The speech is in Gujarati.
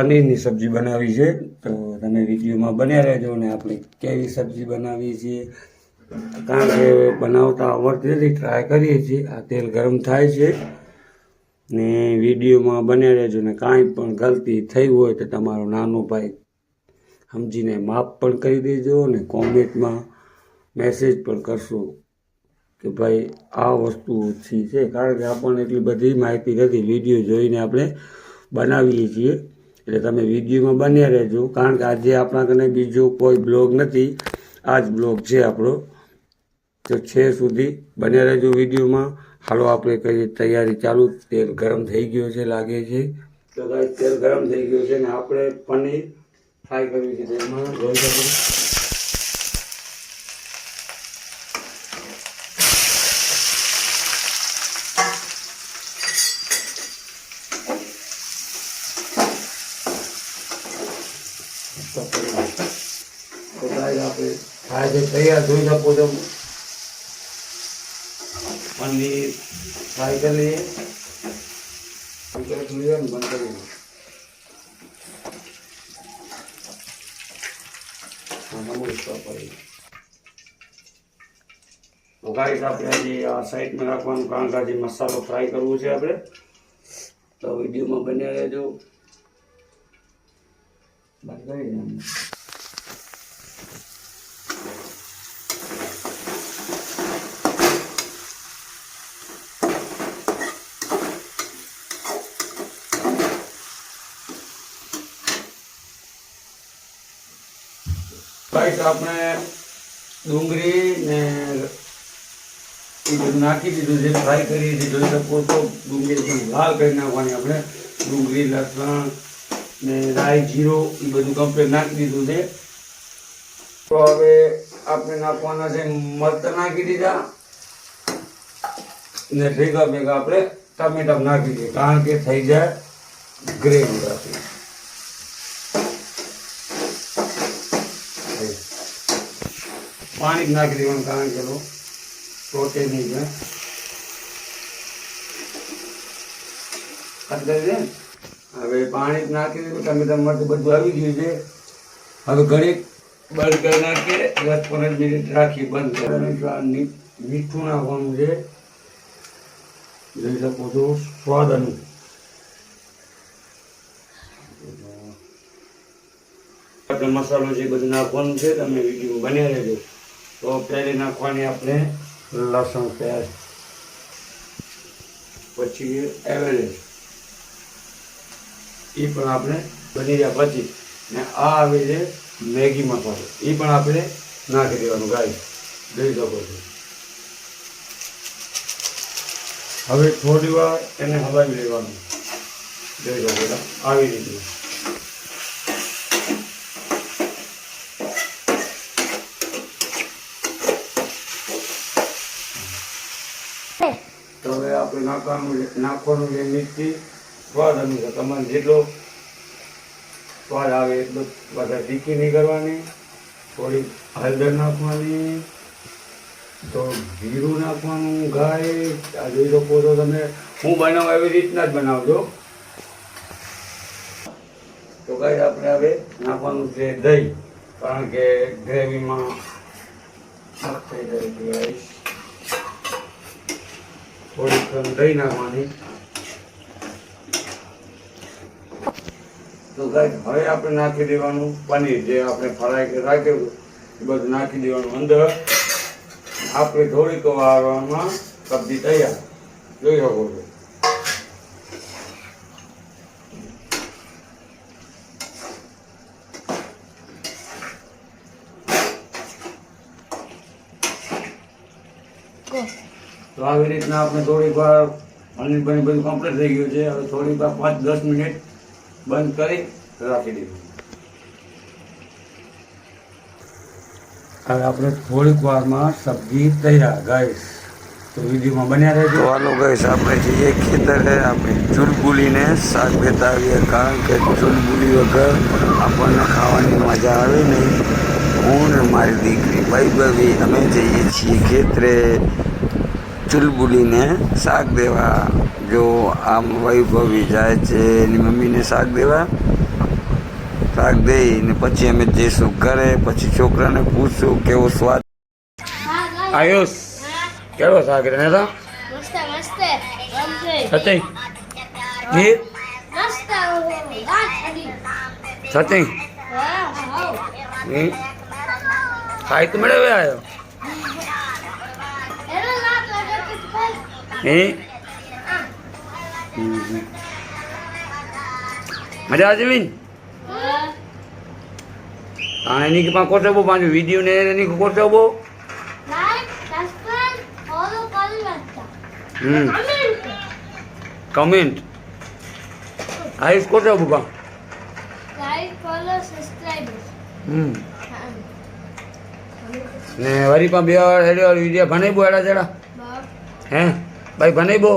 પનીરની સબ્જી બનાવી છે, તો તમે વિડીયોમાં બન્યા રહેજો. ને આપણે કેવી સબ્જી બનાવીએ છીએ, કારણ કે બનાવતા આવડતી નથી, ટ્રાય કરીએ છીએ. આ તેલ ગરમ થાય છે ને વિડીયોમાં બન્યા રહેજો. ને કાંઈ પણ ગલતી થઈ હોય તો તમારો નાનો ભાઈ સમજીને માફ પણ કરી દેજો. ને કોમેન્ટમાં મેસેજ પણ કરશો કે ભાઈ આ વસ્તુ ઓછી છે, કારણ કે આપણને એટલી બધી માહિતી નથી. વિડીયો જોઈને આપણે બનાવીએ છીએ, એટલે તમે વિડીયોમાં બન્યા રહેજો. કારણ કે આજે આપણા કને બીજો કોઈ બ્લોગ નથી, આ જ બ્લોગ છે આપણો. તો છે સુધી બન્યા રહેજો વિડીયોમાં. હાલો આપણે કરીએ તૈયારી ચાલુ. તેલ ગરમ થઈ ગયો છે લાગે છે. તો ગાઈસ તેલ ગરમ થઈ ગયું છે ને આપણે પનીર ફ્રાય કરવી છે. તેમાં જોઈ શકો તો ગાઈસ આપણે ફ્રાય જે તૈયાર જોઈ શકો છો. પનીર ફ્રાય કરી લઈએ. બંધ કરી તો ગાઈસ આપણે હજી આ સાઈડમાં રાખવાનું, કારણ કે હજી મસાલો ફ્રાય કરવું છે આપણે. તો વિડીયોમાં બન્યા રહેજો. બંધ કરી દે. ગાઈસ આપણે ડુંગળી ને એ બધું નાખી દીધું છે, ફ્રાય કરી દીધી. જોઈ શકો છો ડુંગળી પણ લાલ કરી નાખવાની આપણે. ડુંગળી, લસણ ને રાઈ, જીરો એ બધું કમ્પ્લીટ નાખી દીધું છે. તો હવે આપણે નાખવાના છે મરચાં નાખી દીધા ને ભેગા ભેગા આપણે ટમેટા નાખી દઈએ, કારણ કે થઈ જાય ગ્રેવી આપણી. પાણી જ નાખી દેવાનું, કારણ કે ટોટે નહીં જાય. હવે પાણી જ નાખી દીધું, ટમેટા મરચું બધું આવી ગયું છે. હવે ઘડીક બંધ કરી નાખીએ, 10-15 મિનિટ રાખી બંધ કરી. મીઠું નાખવાનું છે, જોઈ શકો છો સ્વાદ અનુસાર. આપણે મસાલો છે બધું નાખવાનું છે, તમે વિડીયો બન્યા રહેજો. તો પહેલી નાખવાની આપણે લસણ પેસ્ટ, પછી એવરેજ એ પણ આપણે બની રહ્યા પછી. ને આ આવે છે મેગી મસાલો, એ પણ આપણે નાખી દેવાનું. ગાઈસ જોઈ શકો છો. હવે થોડી વાર એને હલાવી લેવાનું. જોઈ શકો છો આવી રીતે. તો હવે આપણે નાખવાનું છે મીઠી સ્વાદ અનુસાર. તમારે જેટલો સ્વાદ આવે એટલો. બધા તીખી નહીં કરવાની. થોડી હળદર નાખવાની, તો જીરું નાખવાનું. ગાય આ જોઈ શકો છો તમે, હું બનાવું એવી રીતના જ બનાવજો. તો ગાય આપણે હવે નાખવાનું છે દહીં, કારણ કે ગ્રેવીમાં થઈ જાય છે. થોડીક દહીં નાખવાની. તો ગાઈસ હવે આપણે નાખી દેવાનું પનીર, જે આપણે ફરાઈ રાખ્યું એ બધું નાખી દેવાનું અંદર. આપણે થોડીક વારમાં સબ્જી તૈયાર. જોઈ શકો છો. તો આવી રીતના આપણે થોડીક વાર પનીર બધું કમ્પ્લીટ થઈ ગયું છે. હવે થોડીક વાર 5-10 મિનિટ બંધ કરી રાખી દીધું. હવે આપણે થોડીક વારમાં સબ્જી તૈયાર. ગાઈસ તો વિડીયોમાં બન્યા રહેજો. તો હાલો ગાઈસ આપણે જઈએ ખેતરે. આપણે ચૂલબુલીને શાક લેતા આવીએ, કારણ કે ચૂલબુલી વગર આપણને ખાવાની મજા આવે નહીં. હું ને મારી દીકરી વૈભવી અમે જઈએ છીએ ખેતરે ચૂલબુલીને શાક દેવા. જો આમ વૈભવી જાય છે એની મમ્મીને શાક દેવા, શાક દઈને પછી અમે જઈશું ઘરે. પછી છોકરાને પૂછશું કેવો સ્વાદ આયુષ કેવો શાક રે ને તો મસ્ત મસ્ત ગમશે સચિન એ મસ્ત ગાંઠડી સચિન વાહ વાહ ખાઈ તો મળે હવે આવ્યો એનો લાગ લાગે તો ખાઈ હે મજા આવે વિન એની કે કોટબો પાંચ વિડીયો ને એની કોટબો લાઈક સબસ્ક્રાઇબ ફોલો કરી નાખતા કમેન્ટ આયુષ કોટબો પા લાઈક ફોલો સબસ્ક્રાઇબ ને વરી પણ બે હેડ્યો વિડીયો ભણાઈ બો એડા જેડા બાપ હે ભાઈ ભણાઈ બો